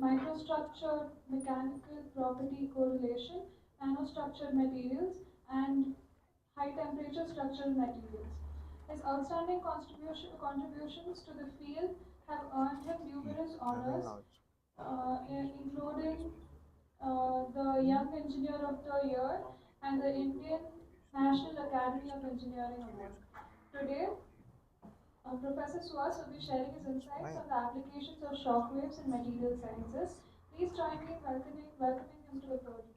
microstructure, mechanical property correlation, nanostructured materials, and high temperature structural materials. His outstanding contributions to the field have earned him numerous honors, including the Young Engineer of the Year and the Indian National Academy of Engineering Award. Today, Professor Suhas will be sharing his insights on the applications of shock waves in material sciences. Please join me in welcoming him to the podium.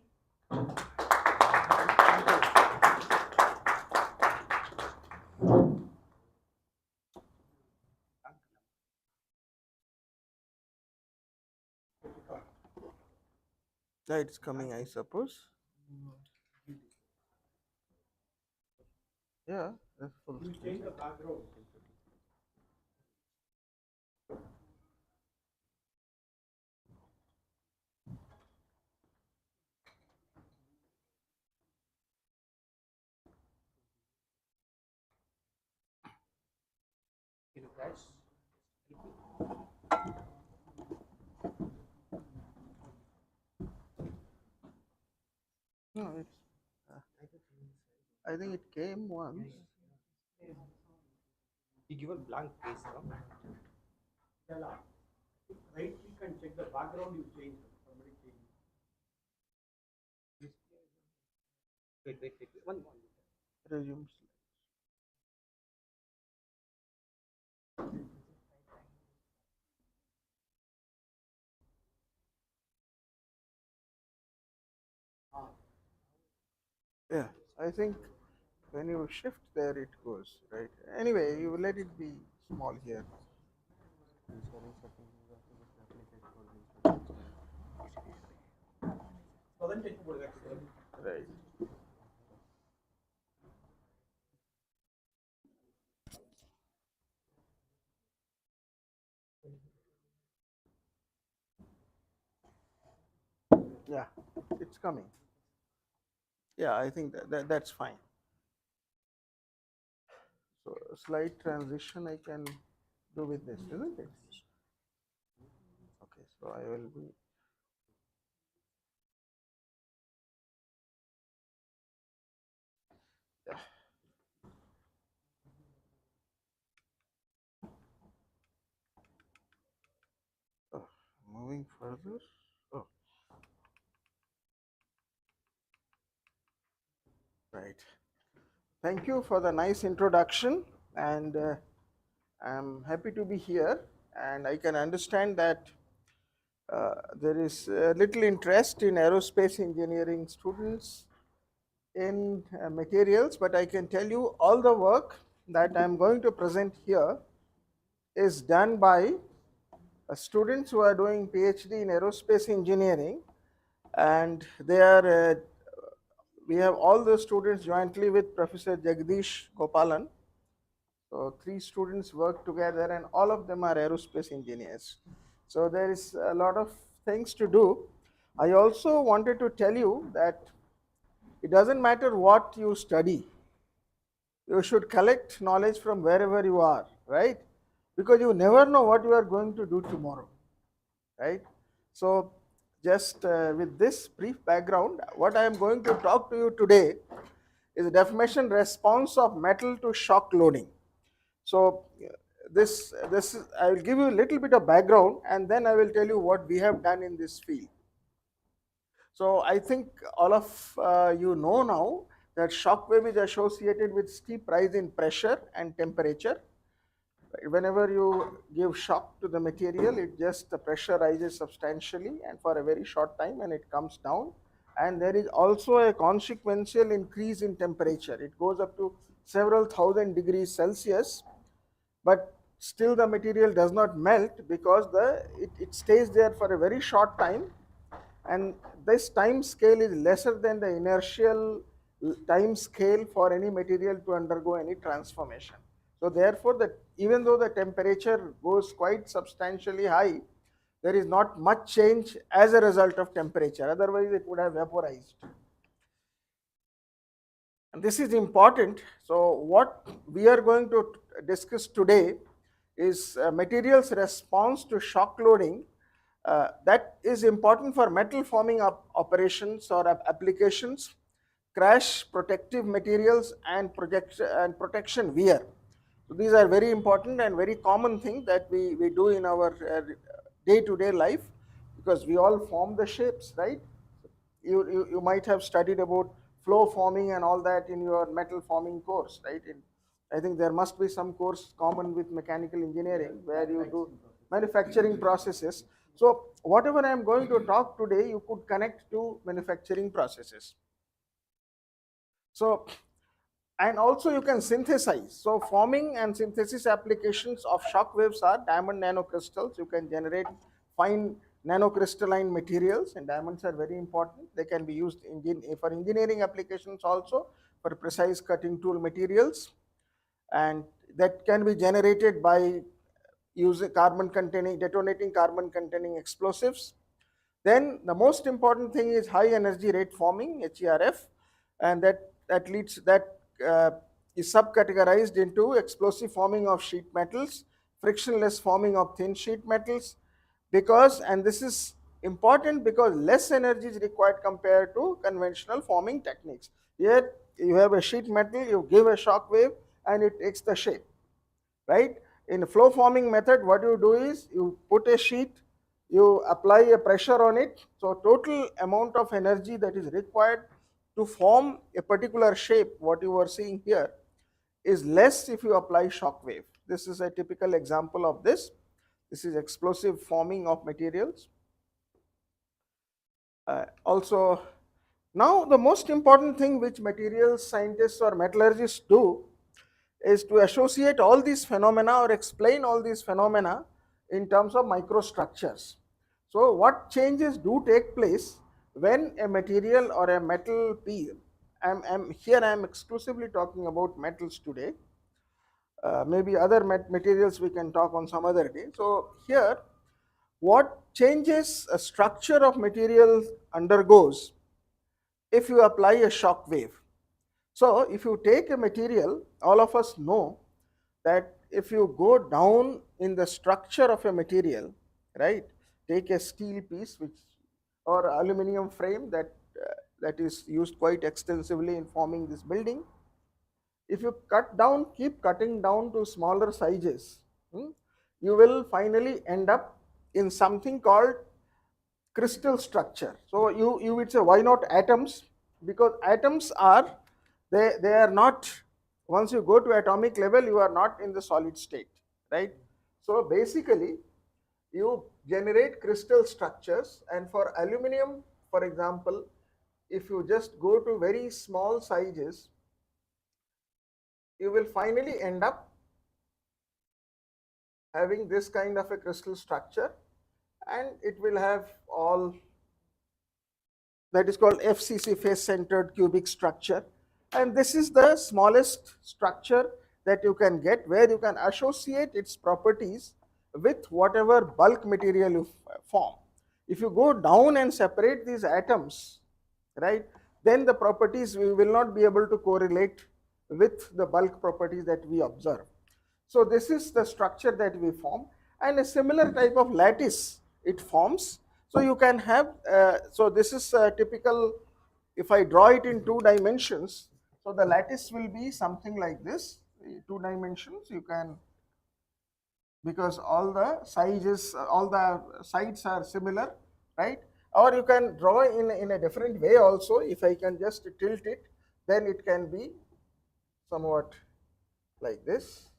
Yeah, it's coming, I suppose. Yeah, that's full screen. No, it's. Uh, I think it came once. You give a blank face, no? Right click and check the background you change. Somebody change. Wait. One. Resume. Yeah, I think when you shift there, it goes right. Anyway, you let it be small here. Right. Yeah, it's coming. Yeah, I think that's fine. So a slight transition I can do with this, isn't it? Okay, so I will be. Yeah. Oh, moving further. Oh, right. Thank you for the nice introduction, and I'm happy to be here. And I can understand that there is little interest in aerospace engineering students in materials, but I can tell you all the work that I'm going to present here is done by students who are doing PhD in aerospace engineering, and they are we have all the students jointly with Professor Jagdish Gopalan. So 3 students work together, and all of them are aerospace engineers. So there is a lot of things to do. I also wanted to tell you that it doesn't matter what you study, you should collect knowledge from wherever you are, right? Because you never know what you are going to do tomorrow, right? So just with this brief background, what I am going to talk to you today is the deformation response of metal to shock loading. So this is, I will give you a little bit of background, and then I will tell you what we have done in this field. So I think all of you know now that shock wave is associated with steep rise in pressure and temperature. Whenever you give shock to the material, it just the pressure rises substantially and for a very short time, and it comes down. And there is also a consequential increase in temperature. It goes up to several thousand degrees Celsius, but still the material does not melt because it stays there for a very short time, and this time scale is lesser than the inertial time scale for any material to undergo any transformation. So therefore, even though the temperature goes quite substantially high, there is not much change as a result of temperature, otherwise it would have vaporized. And this is important. So what we are going to discuss today is materials response to shock loading that is important for metal forming operations or applications, crash protective materials, and protection wear. So these are very important and very common thing that we do in our day-to-day life, because we all form the shapes, right? You might have studied about flow forming and all that in your metal forming course, right? I think there must be some course common with mechanical engineering where you do manufacturing processes. So whatever I am going to talk today, you could connect to manufacturing processes. So, and also you can synthesize. So forming and synthesis applications of shock waves are diamond nanocrystals. You can generate fine nanocrystalline materials, and diamonds are very important. They can be used for engineering applications also, for precise cutting tool materials, and that can be generated by using detonating carbon containing explosives. Then the most important thing is high energy rate forming, HERF, and that is subcategorized into explosive forming of sheet metals, frictionless forming of thin sheet metals, because, and this is important because less energy is required compared to conventional forming techniques. Here you have a sheet metal, you give a shock wave and it takes the shape, right? In a flow forming method, what you do is you put a sheet, you apply a pressure on it. So total amount of energy that is required to form a particular shape, what you are seeing here, is less if you apply shock wave. This is a typical example of this. This is explosive forming of materials. Also, now the most important thing which materials scientists or metallurgists do is to associate all these phenomena or explain all these phenomena in terms of microstructures. So what changes do take place when a material or a metal piece, here I am exclusively talking about metals today, maybe other materials we can talk on some other day. So here, what changes a structure of material undergoes if you apply a shock wave. So if you take a material, all of us know that if you go down in the structure of a material, right, take a steel piece which or aluminum frame that is used quite extensively in forming this building. If you cut down, keep cutting down to smaller sizes, you will finally end up in something called crystal structure. So you would say, why not atoms? Because atoms are, they are not, once you go to atomic level, you are not in the solid state, right? So basically you generate crystal structures, and for aluminum, for example, if you just go to very small sizes, you will finally end up having this kind of a crystal structure, and it will have all that is called FCC, face centered cubic structure. And this is the smallest structure that you can get, where you can associate its properties with whatever bulk material you form. If you go down and separate these atoms, right, then the properties we will not be able to correlate with the bulk properties that we observe. So this is the structure that we form, and a similar type of lattice it forms. So you can have, so this is a typical, if I draw it in 2 dimensions, so the lattice will be something like this, 2 dimensions. You can, because all the sizes, all the sides are similar, right? Or you can draw in a different way also. If I can just tilt it, then it can be somewhat like this.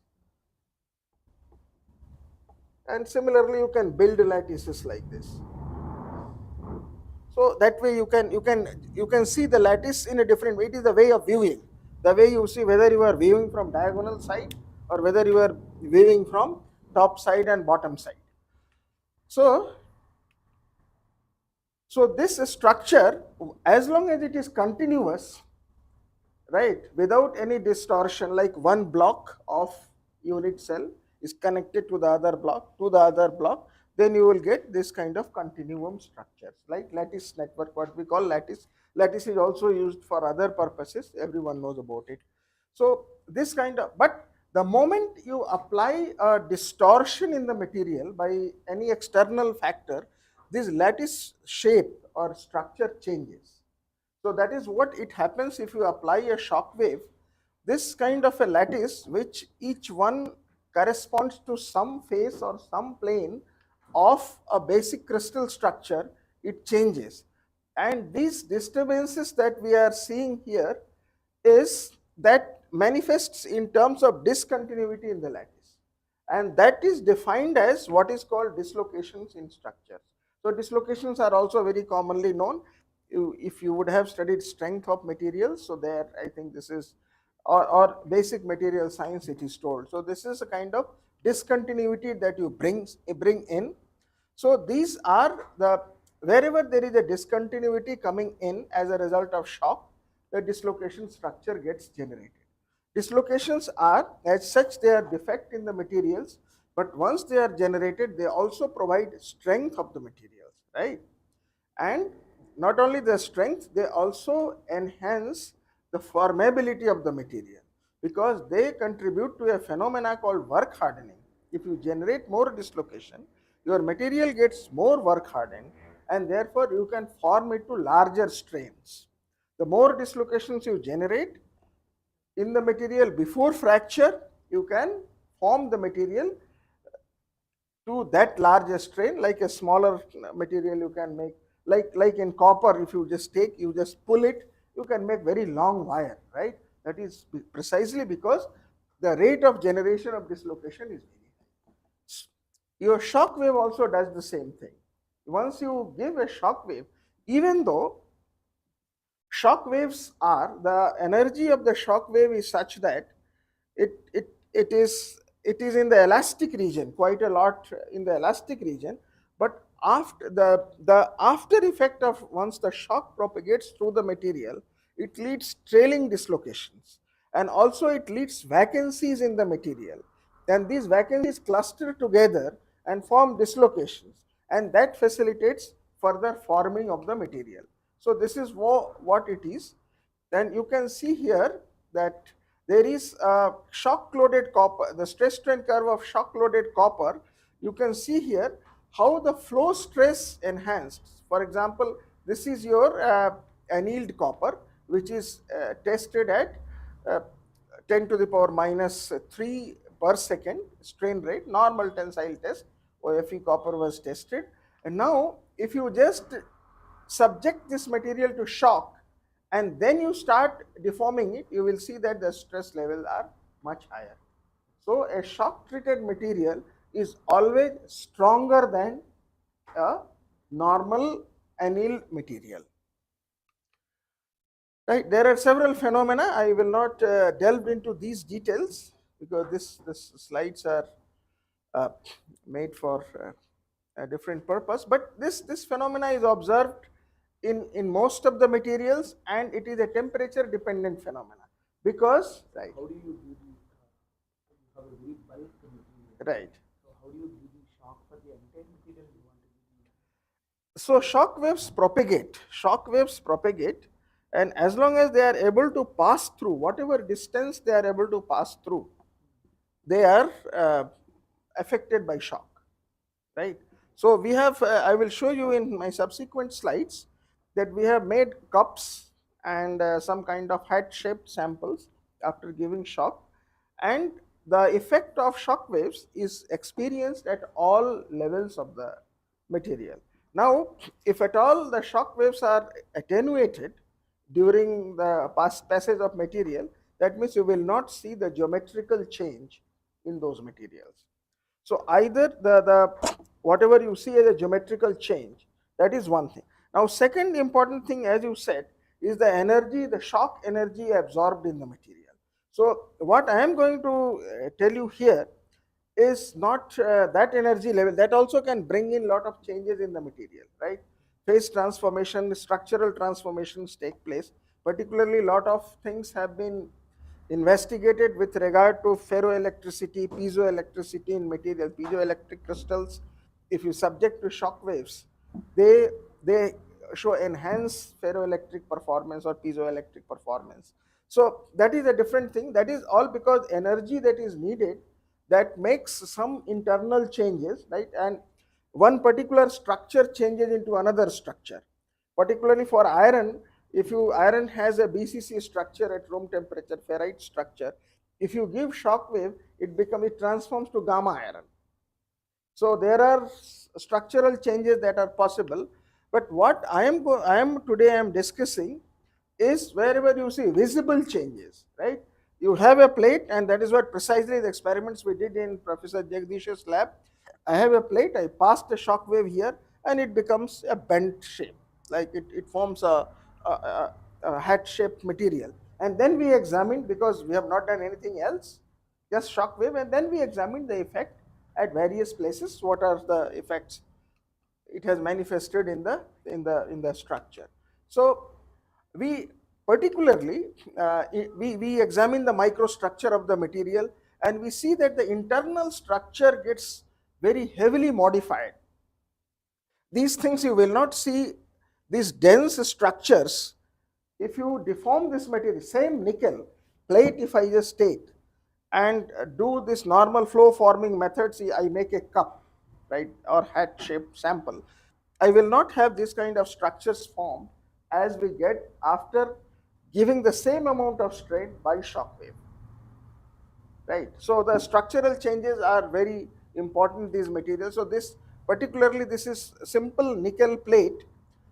And similarly, you can build lattices like this. So that way you can see the lattice in a different way. It is the way of viewing, the way you see whether you are viewing from diagonal side or whether you are viewing from top side and bottom side. So this structure, as long as it is continuous, right, without any distortion, like one block of unit cell is connected to the other block, then you will get this kind of continuum structures, like lattice network, what we call lattice. Lattice is also used for other purposes, everyone knows about it. So this kind of, but the moment you apply a distortion in the material by any external factor, this lattice shape or structure changes. So that is what it happens if you apply a shock wave. This kind of a lattice, which each one corresponds to some face or some plane of a basic crystal structure, it changes. And these disturbances that we are seeing here is that manifests in terms of discontinuity in the lattice, and that is defined as what is called dislocations in structures. So dislocations are also very commonly known. If you would have studied strength of materials, so there I think this is, or basic material science, it is told. So this is a kind of discontinuity that you bring in. So these are the, wherever there is a discontinuity coming in as a result of shock, the dislocation structure gets generated. Dislocations are, as such, they are defect in the materials, but once they are generated, they also provide strength of the materials, right? And not only the strength, they also enhance the formability of the material, because they contribute to a phenomena called work hardening. If you generate more dislocation, your material gets more work hardened, and therefore you can form it to larger strains. The more dislocations you generate in the material before fracture, you can form the material to that larger strain. Like a smaller material you can make, like in copper, if you just take, you just pull it, you can make very long wire, right? That is precisely because the rate of generation of dislocation is very high. Your shock wave also does the same thing. Once you give a shock wave, even though shock waves are, the energy of the shock wave is such that it is in the elastic region, quite a lot in the elastic region, but after the after effect of, once the shock propagates through the material, it leads trailing dislocations, and also it leads vacancies in the material, and these vacancies cluster together and form dislocations, and that facilitates further forming of the material. So this is what it is. Then you can see here that there is a shock loaded copper, the stress strain curve of shock loaded copper. You can see here how the flow stress enhanced. For example, this is your annealed copper, which is tested at uh, 10 to the power minus 3 per second strain rate, normal tensile test. OFE copper was tested, and now if you just subject this material to shock and then you start deforming it, you will see that the stress levels are much higher. So a shock treated material is always stronger than a normal annealed material. Right, there are several phenomena. I will not delve into these details because this slides are uh, made for a different purpose. But this phenomena is observed in most of the materials, and it is a temperature dependent phenomena, because right. How do you do the, you have a very bulk material. Right. So how do you do the shock for the entire material you want to do? So shock waves propagate, and as long as they are able to pass through whatever distance they are able to pass through, they are affected by shock, right? So we have, I will show you in my subsequent slides that we have made cups and some kind of hat shaped samples after giving shock, and the effect of shock waves is experienced at all levels of the material. Now, if at all the shock waves are attenuated during the passage of material, that means you will not see the geometrical change in those materials. So either the whatever you see as a geometrical change, that is one thing. Now second important thing, as you said, is the energy, the shock energy absorbed in the material. So what I am going to tell you here is not that energy level. That also can bring in lot of changes in the material, right? Phase transformation, structural transformations take place. Particularly, lot of things have been investigated with regard to ferroelectricity, piezoelectricity in material, piezoelectric crystals. If you subject to shock waves, they they show enhanced ferroelectric performance or piezoelectric performance. So that is a different thing. That is all because energy that is needed, that makes some internal changes, right? And one particular structure changes into another structure. Particularly for iron, if you iron has a BCC structure at room temperature, ferrite structure, if you give shock wave, it transforms to gamma iron. So there are structural changes that are possible, but what I am discussing is wherever you see visible changes, right? You have a plate, and that is what precisely the experiments we did in Professor Jagdish's lab. I have a plate, I passed a shock wave here, and it becomes a bent shape, like it forms a hat shaped material. And then we examined, because we have not done anything else, just shock wave, and then we examined the effect at various places. What are the effects it has manifested in the structure? So we particularly we examine the microstructure of the material, and we see that the internal structure gets very heavily modified. These things you will not see, these dense structures, if you deform this material, same nickel plate, if I just take and do this normal flow forming method, see, I make a cup, right, or hat shaped sample, I will not have this kind of structures formed as we get after giving the same amount of strain by shock wave, right? So the structural changes are very important, these materials. So this particularly, this is simple nickel plate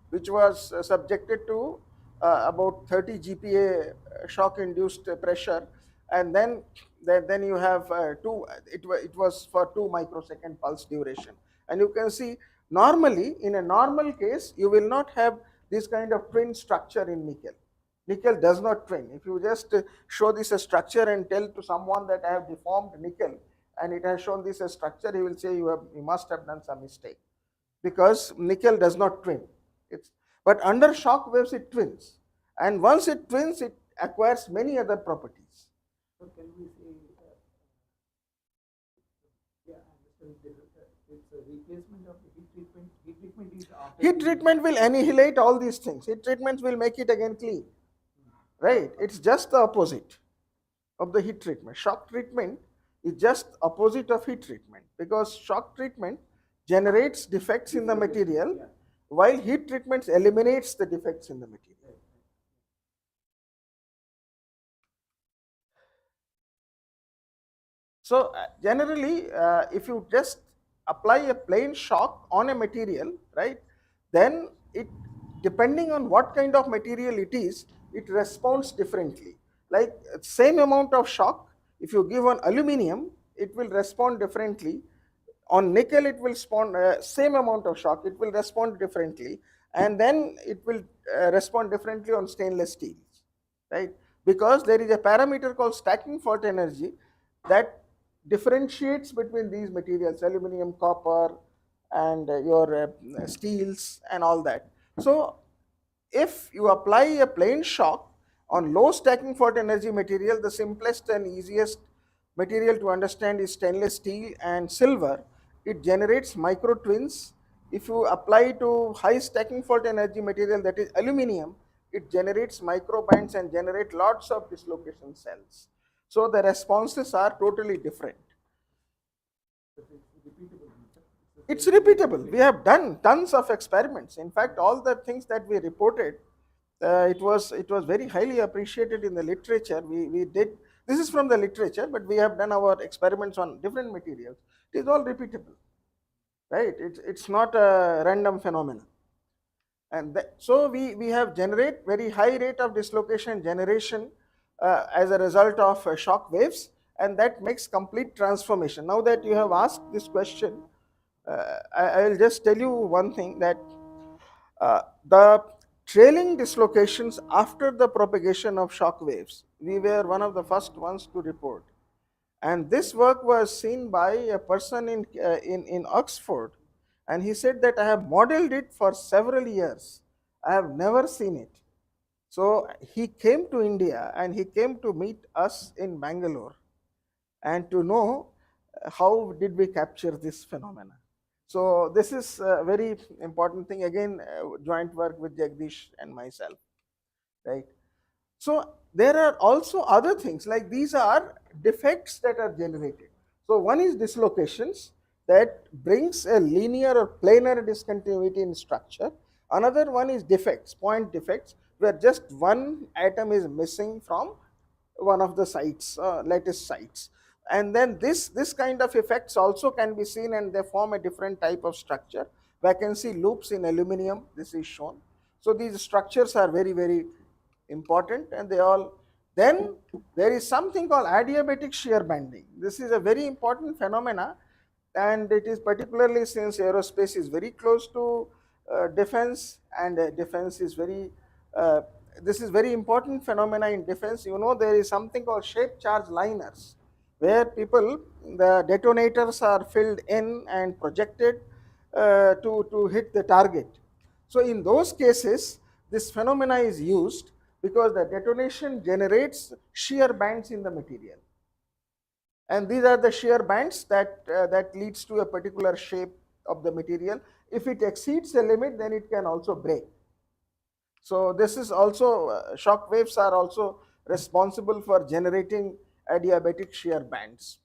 which was subjected to about 30 GPa shock induced pressure, and then you have it was for 2 microsecond pulse duration. And you can see, normally in a normal case you will not have this kind of twin structure in nickel. Nickel does not twin. If you just show this a structure and tell to someone that I have deformed nickel and it has shown this a structure, he will say you must have done some mistake, because nickel does not twin. But under shock waves it twins, and once it twins, it acquires many other properties. So can we say, yeah, I understand it's a replacement of the heat treatment. Heat treatment is after. Heat treatment will annihilate all these things. Heat treatments will make it again clean, right? It's just the opposite of the heat treatment. Shock treatment is just opposite of heat treatment, because shock treatment generates defects in the material, while heat treatment eliminates the defects in the material. So generally, if you just apply a plain shock on a material, right, then it, depending on what kind of material it is, it responds differently. Like same amount of shock, if you give on aluminum, it will respond differently. On nickel, it will respond same amount of shock, it will respond differently, and then it will respond differently on stainless steels, right? Because there is a parameter called stacking fault energy that differentiates between these materials, aluminum, copper, and your steels and all that. So if you apply a plain shock on low stacking fault energy material, the simplest and easiest material to understand is stainless steel and silver. It generates micro twins. If you apply to high stacking fault energy material, that is aluminum, it generates microbands and generate lots of dislocation cells. So the responses are totally different. It's repeatable. We have done tons of experiments. In fact, all the things that we reported, it was very highly appreciated in the literature. We did, this is from the literature, but we have done our experiments on different materials. It is all repeatable, right? It's not a random phenomenon. And so we have generate very high rate of dislocation generation as a result of shock waves, and that makes complete transformation. Now that you have asked this question, I will just tell you one thing, that the trailing dislocations after the propagation of shock waves, we were one of the first ones to report. And this work was seen by a person in Oxford, and he said that I have modeled it for several years. I have never seen it. So he came to India and he came to meet us in Bangalore and to know how did we capture this phenomena. So this is a very important thing, again joint work with Jagdish and myself, right? So there are also other things, like these are defects that are generated. So one is dislocations, that brings a linear or planar discontinuity in structure. Another one is defects, point defects, where just one atom is missing from one of the sites, lattice sites. And then this kind of effects also can be seen, and they form a different type of structure. Vacancy loops in aluminum, this is shown. So these structures are very, very important, and they all. Then there is something called adiabatic shear bending. This is a very important phenomena, and it is particularly since aerospace is very close to defense, and defense is very uh, this is very important phenomena in defense. You know, there is something called shape charge liners, where people, the detonators are filled in and projected to hit the target. So in those cases, this phenomena is used because the detonation generates shear bands in the material, and these are the shear bands that leads to a particular shape of the material. If it exceeds the limit, then it can also break. So this is also shock waves are also responsible for generating adiabatic shear bands.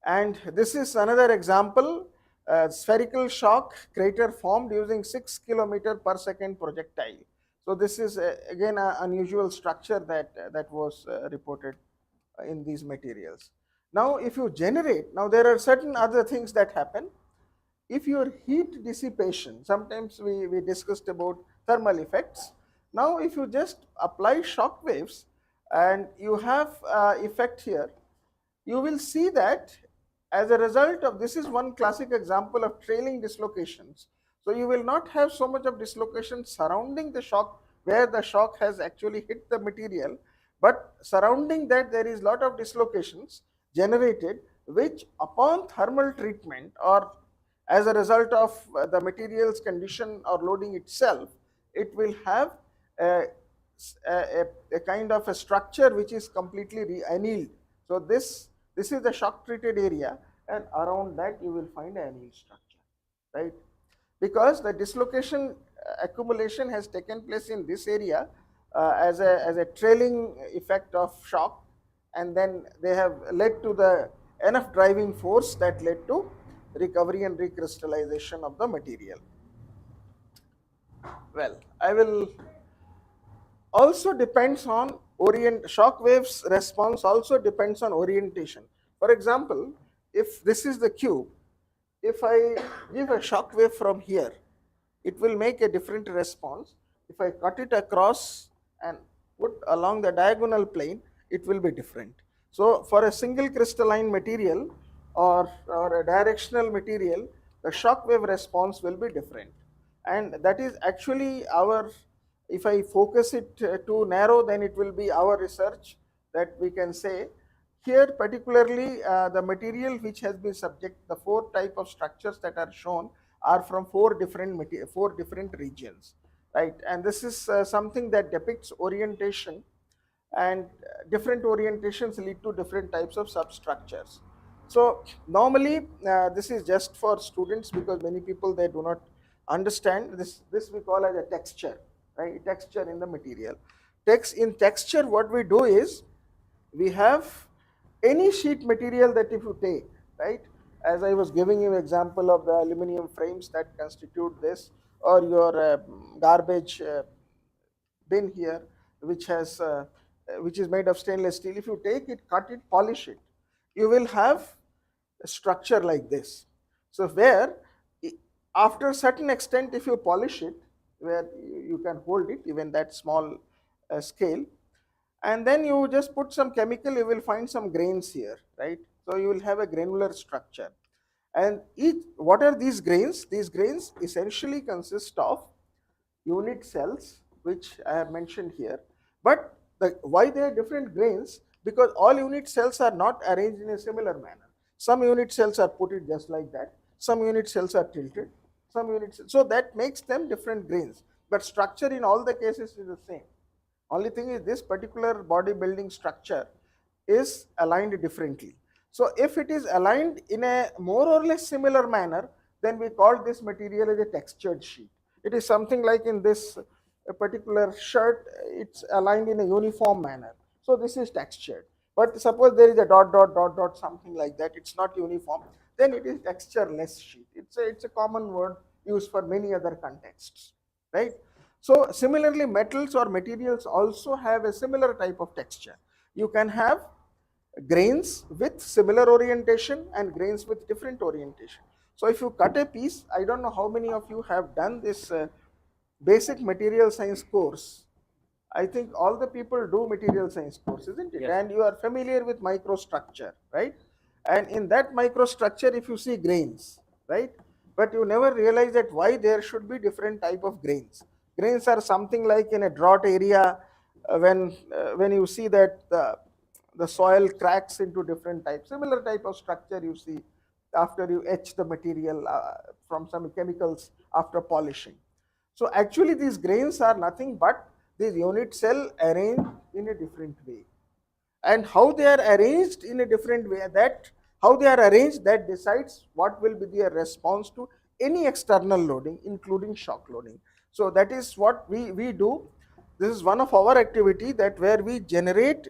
And this is another example, spherical shock crater formed using 6 kilometer per second projectile. So this is again an unusual structure that was reported in these materials. Now if you generate, now there are certain other things that happen. If your heat dissipation, sometimes we discussed about thermal effects. Now if you just apply shock waves and you have effect here, you will see that as a result of this is one classic example of trailing dislocations. So you will not have so much of dislocation surrounding the shock where the shock has actually hit the material, but surrounding that there is lot of dislocations generated, which upon thermal treatment or as a result of the material's condition or loading itself, it will have a, a kind of a structure which is completely annealed. So this is the shock treated area, and around that you will find an annealed structure, right? Because the dislocation accumulation has taken place in this area as a trailing effect of shock, and then they have led to the enough driving force that led to recovery and recrystallization of the material. Well, I will also depends on shock waves response also depends on orientation. For example, if this is the cube, if I give a shock wave from here, it will make a different response. If I cut it across and put along the diagonal plane, it will be different. So for a single crystalline material or a directional material, the shock wave response will be different. And that is actually our, if I focus it too narrow, then it will be our research that we can say. Here particularly the material which has been subject, the four type of structures that are shown are from four different regions, right? And this is something that depicts orientation, and different orientations lead to different types of substructures. So normally this is just for students because many people they do not understand this we call as a texture, right? Texture in the material. In texture, what we do is we have any sheet material that if you take, right, as I was giving you example of the aluminum frames that constitute this, or your garbage bin here, which is made of stainless steel. If you take it, cut it, polish it, you will have a structure like this. So where after a certain extent, if you polish it, where you can hold it even that small scale, and then you just put some chemical, you will find some grains here, right? So you will have a granular structure. And what are these grains? These grains essentially consist of unit cells, which I have mentioned here. But why they are different grains? Because all unit cells are not arranged in a similar manner. Some unit cells are put it just like that. Some unit cells are tilted. Some units, so that makes them different grains. But structure in all the cases is the same. Only thing is this particular bodybuilding structure is aligned differently. So if it is aligned in a more or less similar manner, then we call this material as a textured sheet. It is something like in this particular shirt, it's aligned in a uniform manner. So this is textured. But suppose there is a dot, dot, dot, dot, something like that, it's not uniform. then it is textureless sheet. It's a common word used for many other contexts, right? So similarly, metals or materials also have a similar type of texture. You can have grains with similar orientation and grains with different orientation. So if you cut a piece, I don't know how many of you have done this basic material science course. I think all the people do material science course, isn't it? Yes. And you are familiar with microstructure, right? And in that microstructure, if you see grains, right? But you never realize that why there should be different type of grains. Grains are something like in a drought area, when you see that the soil cracks into different types. Similar type of structure you see after you etch the material from some chemicals after polishing. So actually these grains are nothing but these unit cell arranged in a different way. And how they are arranged in a different way, that how they are arranged, that decides what will be their response to any external loading, including shock loading. So that is what we do. This is one of our activity, that where we generate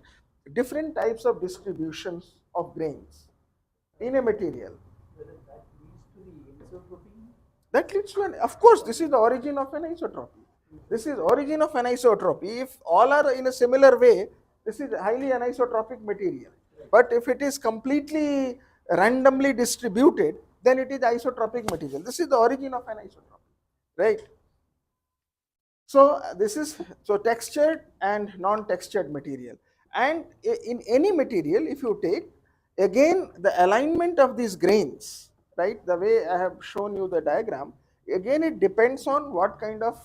different types of distributions of grains in a material. Whether that leads to the anisotropy? That leads to of course, this is the origin of anisotropy. This is origin of anisotropy. If all are in a similar way, this is highly anisotropic material. But if it is completely randomly distributed, then it is isotropic material. This is the origin of anisotropy, right? So this is so textured and non-textured material. And in any material, if you take, again the alignment of these grains, right, the way I have shown you the diagram, again it depends on what kind of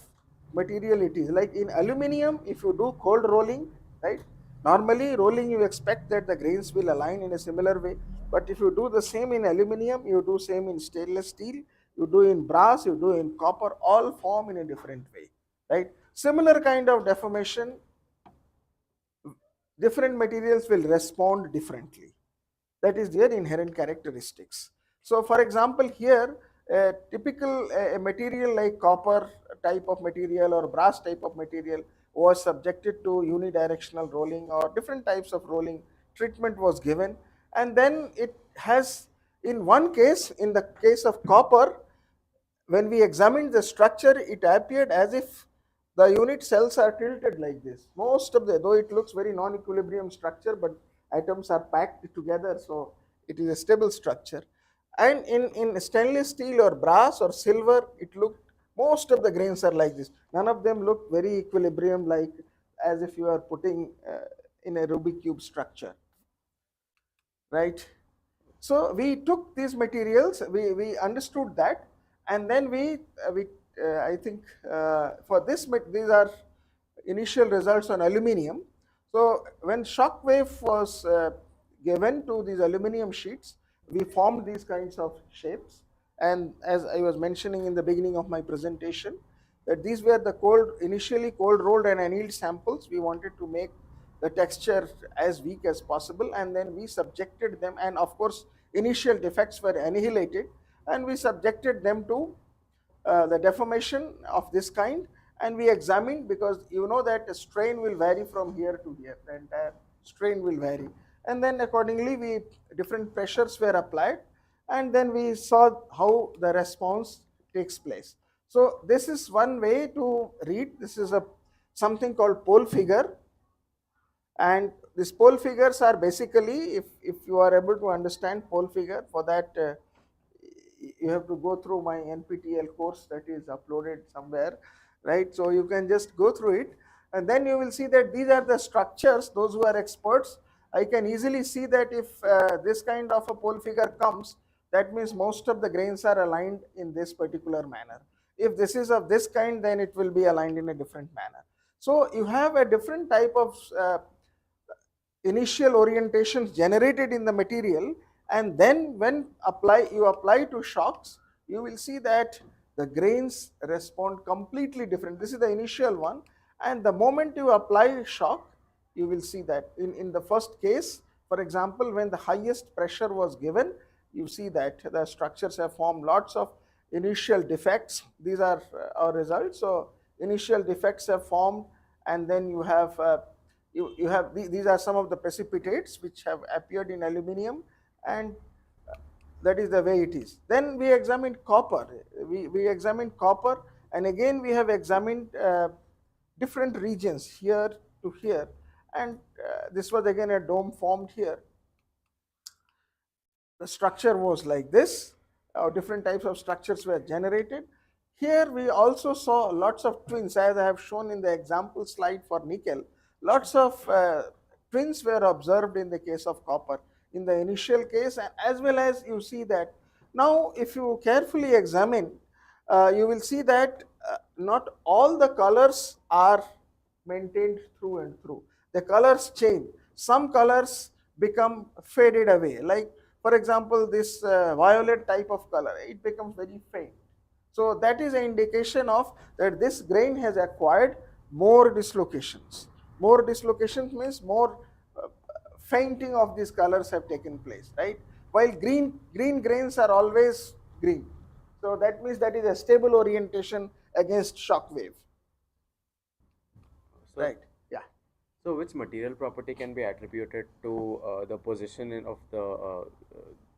material it is. Like in aluminum, if you do cold rolling, right, normally rolling you expect that the grains will align in a similar way. But if you do the same in aluminum, you do same in stainless steel, you do in brass, you do in copper, all form in a different way, right? Similar kind of deformation, different materials will respond differently. That is their inherent characteristics. So for example, here a typical a material like copper type of material or brass type of material was subjected to unidirectional rolling or different types of rolling treatment was given, and then it has, in one case, in the case of copper, when we examined the structure, it appeared as if the unit cells are tilted like this. Most of the, though it looks very non-equilibrium structure, but atoms are packed together, so it is a stable structure. And in stainless steel or brass or silver, it looked, most of the grains are like this. None of them look very equilibrium, like as if you are putting in a Rubik cube structure, right? So we took these materials, we understood that, and then we I think for this, these are initial results on aluminum. So when shock wave was given to these aluminum sheets, we formed these kinds of shapes. And as I was mentioning in the beginning of my presentation, that these were the initially cold rolled and annealed samples. We wanted to make the texture as weak as possible, and then we subjected them, and of course initial defects were annihilated, and we subjected them to the deformation of this kind, and we examined, because you know that the strain will vary from here to here, the entire strain will vary, and then accordingly different pressures were applied, and then we saw how the response takes place. So this is one way to read. This is a something called pole figure, and these pole figures are basically, if you are able to understand pole figure, for that you have to go through my NPTEL course that is uploaded somewhere, right? So you can just go through it, and then you will see that these are the structures. Those who are experts, I can easily see that if this kind of a pole figure comes, that means most of the grains are aligned in this particular manner. If this is of this kind, then it will be aligned in a different manner. So you have a different type of initial orientations generated in the material, and then when you apply to shocks, you will see that the grains respond completely different. This is the initial one, and the moment you apply shock, you will see that in the first case, for example, when the highest pressure was given, you see that the structures have formed lots of initial defects. These are our results. So initial defects have formed, and then you have you have these are some of the precipitates which have appeared in aluminum, and That is the way it is. Then we examined copper. We examined copper, and again we have examined different regions here to here, and this was again a dome formed here. The structure was like this. Different types of structures were generated. Here we also saw lots of twins, as I have shown in the example slide for nickel. Lots of twins were observed in the case of copper in the initial case, and as well as you see that now if you carefully examine, you will see that not all the colors are maintained through and through. The colors change. Some colors become faded away, like for example this violet type of color, it becomes very faint. So that is an indication of that this grain has acquired more dislocations. More dislocations means more fainting of these colors have taken place, right? While green grains are always green. So that means that is a stable orientation against shock wave. So, Right. Yeah. So which material property can be attributed to the position of the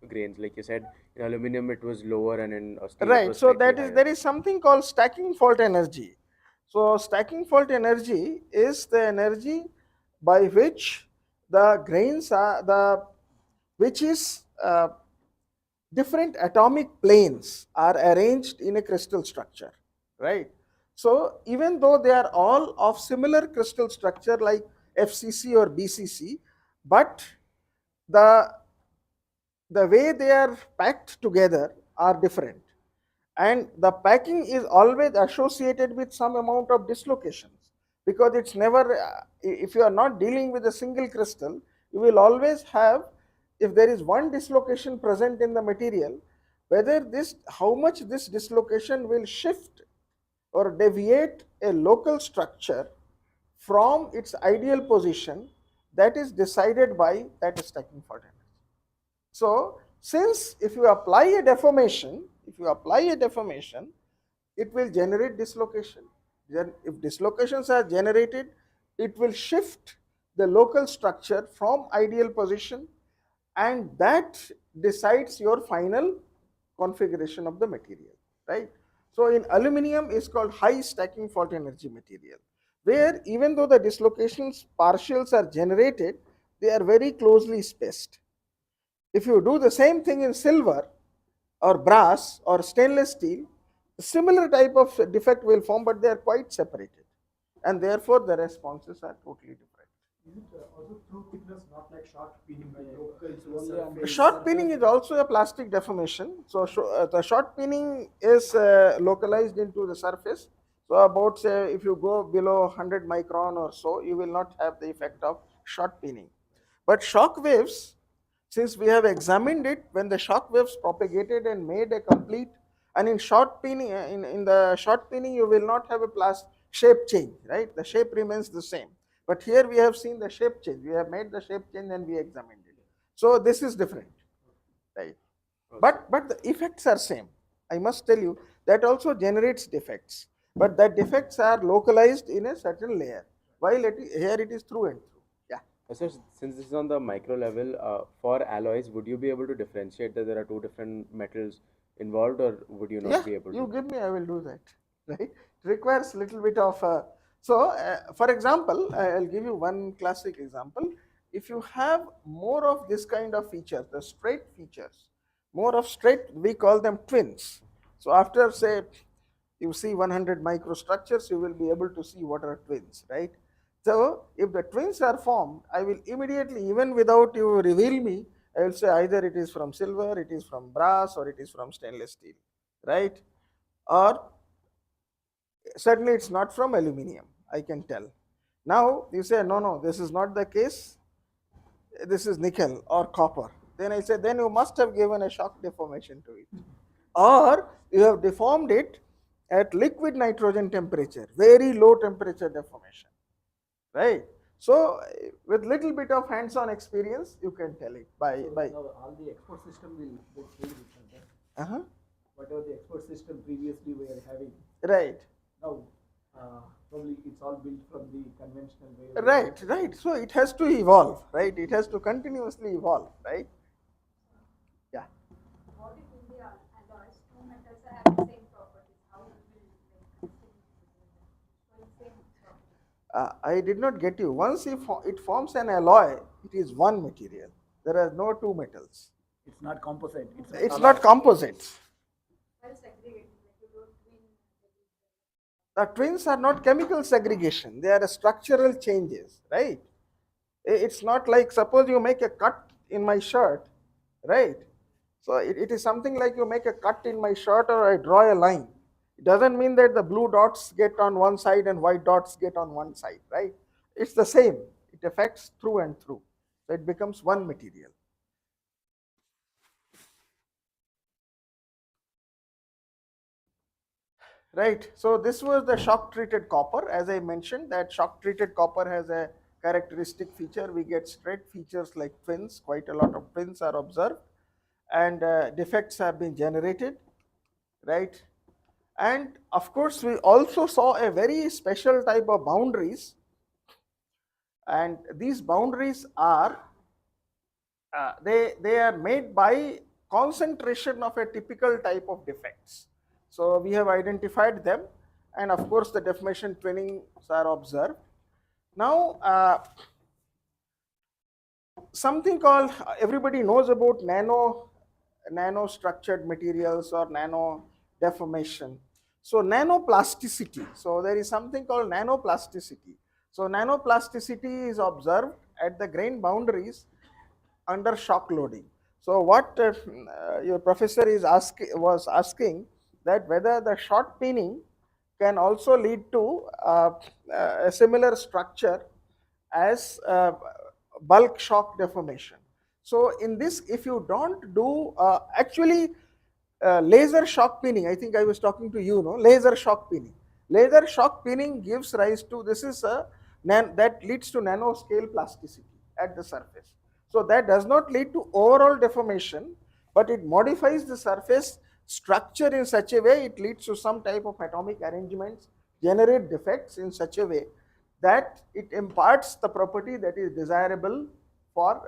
grains? Like you said, in aluminum it was lower, and in steel it Right. was So slightly that is higher. there is something called stacking fault energy. So stacking fault energy is the energy by which the grains are the which is different atomic planes are arranged in a crystal structure, right? So even though they are all of similar crystal structure like FCC or BCC, but the the way they are packed together are different, and the packing is always associated with some amount of dislocations, because it's never if you are not dealing with a single crystal, you will always have, if there is one dislocation present in the material, whether this how much this dislocation will shift or deviate a local structure from its ideal position, that is decided by that stacking fault energy. So since if you apply a deformation, it will generate dislocation. Then if dislocations are generated, it will shift the local structure from ideal position, and that decides your final configuration of the material, right? So in aluminum is called high stacking fault energy material, where even though the dislocations partials are generated, they are very closely spaced. If you do the same thing in silver or brass or stainless steel, a similar type of defect will form, but they are quite separated, and therefore the responses are totally different. Is it also through thickness, not like short pinning, like local Short pinning is also a plastic deformation. So the short pinning is localized into the surface. So about say if you go below 100 micron or so, you will not have the effect of short pinning. But shock waves, since we have examined it, when the shock waves propagated and made a complete, and in short pinning, in the short pinning, you will not have a shape change, right? The shape remains the same. But here we have seen the shape change. We have made the shape change and we examined it. So this is different, right? But the effects are same. I must tell you that also generates defects, but that defects are localized in a certain layer, while here it is through and through. Yeah. So since this is on the micro level, for alloys, would you be able to differentiate that there are two different metals involved, or would you not Yeah, be able you to? give me, I will do that. Right? It requires little bit of. For example, I'll give you one classic example. If you have more of this kind of features, the straight features, more of straight, we call them twins. So after say you see 100 microstructures, you will be able to see what are twins, right? So if the twins are formed, I will immediately, even without you reveal me, I will say either it is from silver, it is from brass, or it is from stainless steel, right? Or certainly it's not from aluminum, I can tell. Now you say, no, no, this is not the case, this is nickel or copper. Then I say, then you must have given a shock deformation to it. Or you have deformed it at liquid nitrogen temperature, very low temperature deformation, right? So with little bit of hands-on experience, you can tell it by. Now all the export system will get very different. Uh-huh. Whatever the export system previously we are having, Right. now probably it's all built from the conventional way. Right. So it has to evolve, right? It has to continuously evolve, right? Yeah. I did not get you. Once it forms an alloy, it is one material. There are no two metals. It's not composite. It's not composites. The twins are not chemical segregation. They are structural changes, right? It's not like suppose you make a cut in my shirt, right? So it is something like you make a cut in my shirt or I draw a line. It doesn't mean that the blue dots get on one side and white dots get on one side, right? It's the same. It affects through and through. So it becomes one material. Right. So this was the shock treated copper. As I mentioned, that shock treated copper has a characteristic feature. We get straight features like fins. Quite a lot of fins are observed, and defects have been generated. Right. And of course, we also saw a very special type of boundaries, and these boundaries are they are made by concentration of a typical type of defects. So we have identified them, and of course the deformation twinnings are observed. Now something called everybody knows about nano structured materials or nano deformation. So nanoplasticity. So there is something called nanoplasticity. So nanoplasticity is observed at the grain boundaries under shock loading. So what your professor was asking that whether the short pinning can also lead to a similar structure as bulk shock deformation. So in this, if you don't do actually laser shock pinning, I think I was talking to you, no? Laser shock pinning. Laser shock pinning gives rise to, this is a that leads to nanoscale plasticity at the surface. So that does not lead to overall deformation, but it modifies the surface structure in such a way it leads to some type of atomic arrangements, generate defects in such a way that it imparts the property that is desirable for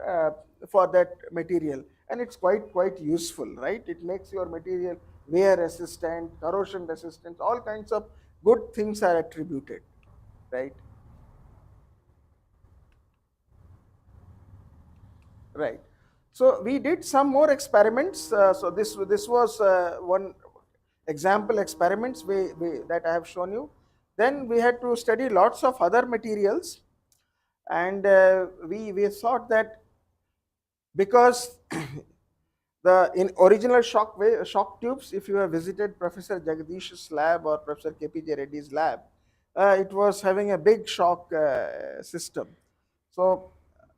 that material, and it's quite useful, right? It makes your material wear resistant, corrosion resistant, all kinds of good things are attributed, right? Right. So we did some more experiments. So this was one example experiments that I have shown you. Then we had to study lots of other materials, and we thought that because the in original shock tubes, if you have visited Professor Jagdish's lab or Professor KPJ Reddy's lab, it was having a big shock system. So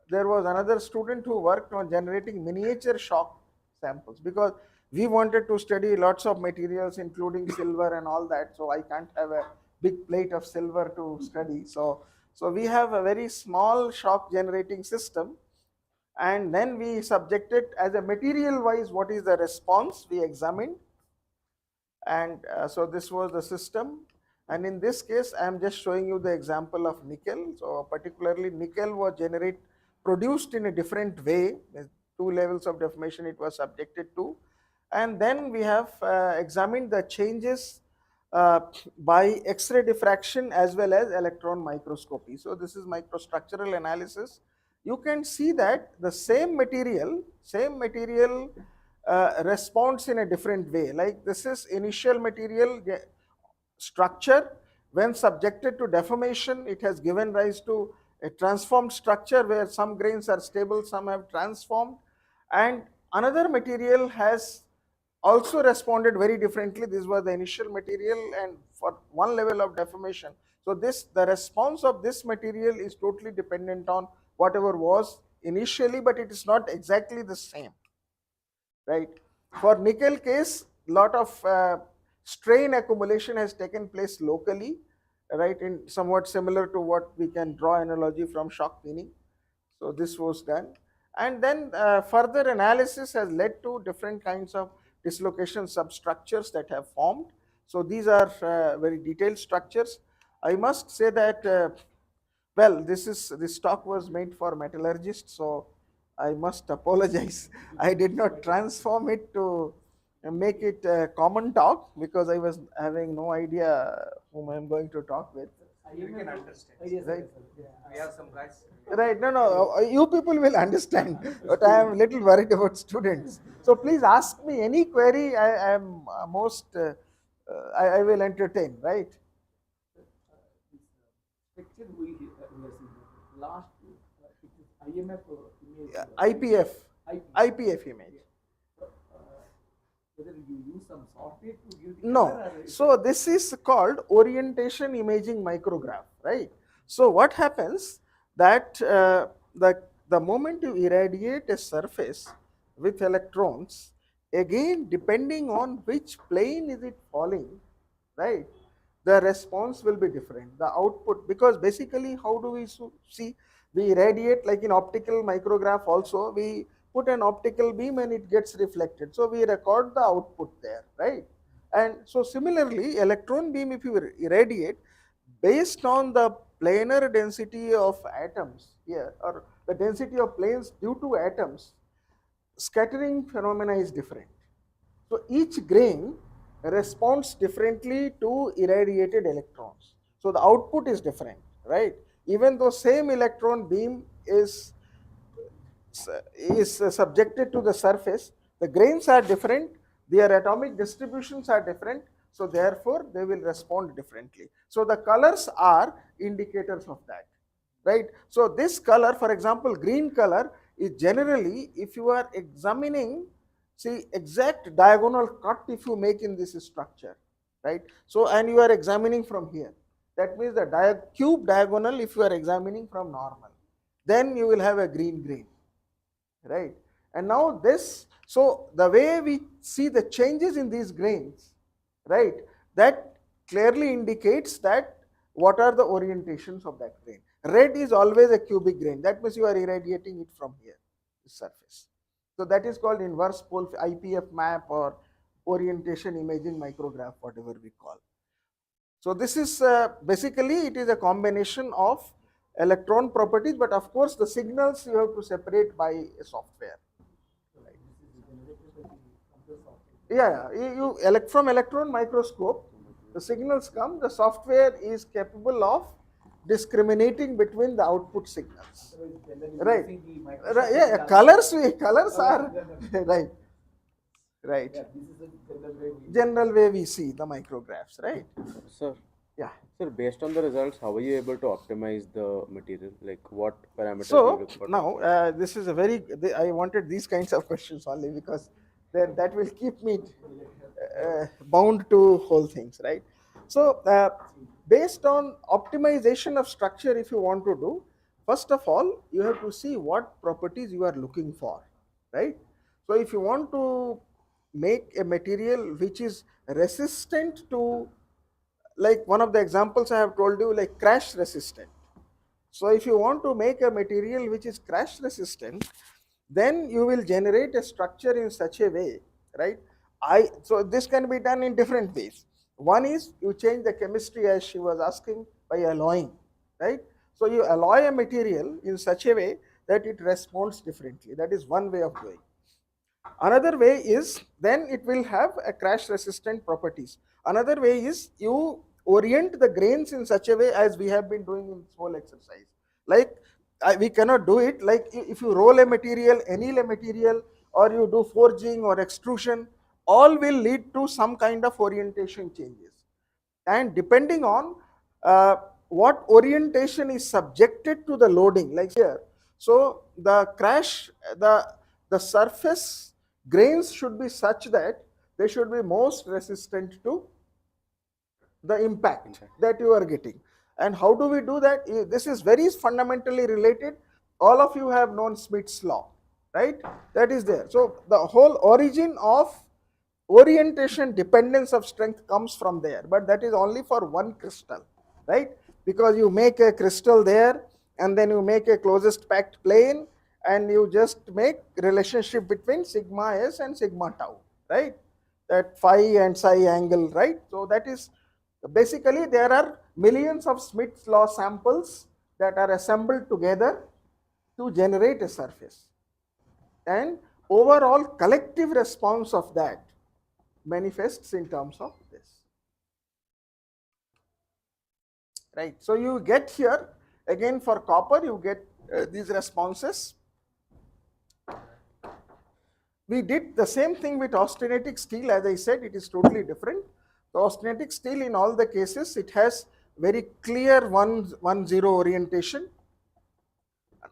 there was another student who worked on generating miniature shock samples because we wanted to study lots of materials including silver and all that, so I can't have a big plate of silver to study. So we have a very small shock generating system, and then we subjected as a material wise what is the response we examined, and so this was the system. And in this case I am just showing you the example of nickel. So particularly nickel was produced in a different way. There's two levels of deformation it was subjected to, and then we have examined the changes by X-ray diffraction as well as electron microscopy. So this is microstructural analysis. You can see that the same material responds in a different way. Like this is initial material structure. When subjected to deformation, it has given rise to a transformed structure where some grains are stable, some have transformed, and another material has also responded very differently. This was the initial material, and for one level of deformation. So the response of this material is totally dependent on whatever was initially, but it is not exactly the same, right? For nickel case, lot of strain accumulation has taken place locally, right, in somewhat similar to what we can draw analogy from shock peening. So this was done, and then further analysis has led to different kinds of dislocation substructures that have formed. So these are very detailed structures. I must say that well, this talk was made for metallurgists, so I must apologize. I did not transform it to make it a common talk because I was having no idea whom I am going to talk with. You can understand. Yes, Right. sir. Yeah. We have some guys. Right, no, you people will understand, but I am a little worried about students. So please ask me any query. I am I will entertain, right? This picture we are seeing last it is IMF image. IPF, IP. IPF image. So, whether you use some software to give the No, color or so this is called orientation imaging micrograph, right? So what happens that the moment you irradiate a surface with electrons, again depending on which plane is it falling, right? The response will be different. The output, because basically how do we see? We irradiate, like in optical micrograph also, we put an optical beam and it gets reflected. So we record the output there, right? And so similarly, electron beam, if you irradiate, based on the planar density of atoms here, or the density of planes due to atoms, scattering phenomena is different. So each grain responds differently to irradiated electrons. So the output is different, right? Even though same electron beam is subjected to the surface, the grains are different, their atomic distributions are different, so therefore they will respond differently. So the colors are indicators of that, right? So this color, for example, green color is generally, if you are examining, see, exact diagonal cut if you make in this structure, right? So, and you are examining from here, that means the cube diagonal, if you are examining from normal, then you will have a green grain, right? And now this, so the way we see the changes in these grains, right, that clearly indicates that what are the orientations of that grain. Red is always a cubic grain, that means you are irradiating it from here, the surface. So that is called inverse pole IPF map or orientation imaging micrograph, whatever we call. So this is basically, it is a combination of electron properties, but of course the signals you have to separate by a software. Yeah, you elect from electron microscope, the signals come, the software is capable of discriminating between the output signals. Right. Right. Yeah, colors are right. Right. Yeah, this is the General way we see the micrographs, right? Sir, Yeah. sir, based on the results, how are you able to optimize the material? Like what parameters do you So look for? now this is a very, I wanted these kinds of questions only because that will keep me bound to whole things, right? So based on optimization of structure, if you want to do, first of all, you have to see what properties you are looking for, right? So if you want to make a material which is resistant to, like one of the examples I have told you, like crash resistant. So if you want to make a material which is crash resistant, then you will generate a structure in such a way, right? So this can be done in different ways. One is you change the chemistry, as she was asking, by alloying, right? So you alloy a material in such a way that it responds differently. That is one way of doing. Another way is then it will have a crash resistant properties. Another way is you orient the grains in such a way as we have been doing in this whole exercise. Like we cannot do it like if you roll a material, anneal a material, or you do forging or extrusion, all will lead to some kind of orientation changes. And depending on what orientation is subjected to the loading, like here, so the crash, the surface grains should be such that they should be most resistant to the impact that you are getting. And how do we do that? This is very fundamentally related. All of you have known Smith's law, right? That is there. So the whole origin of orientation dependence of strength comes from there, but that is only for one crystal, right? Because you make a crystal there and then you make a closest packed plane and you just make relationship between sigma s and sigma tau, right? That phi and psi angle, right? So that is basically, there are millions of Smith's law samples that are assembled together to generate a surface, and overall collective response of that manifests in terms of this, right? So you get here, again for copper, you get these responses. We did the same thing with austenitic steel. As I said, it is totally different. The austenitic steel, in all the cases, it has very clear 1-1-0 orientation.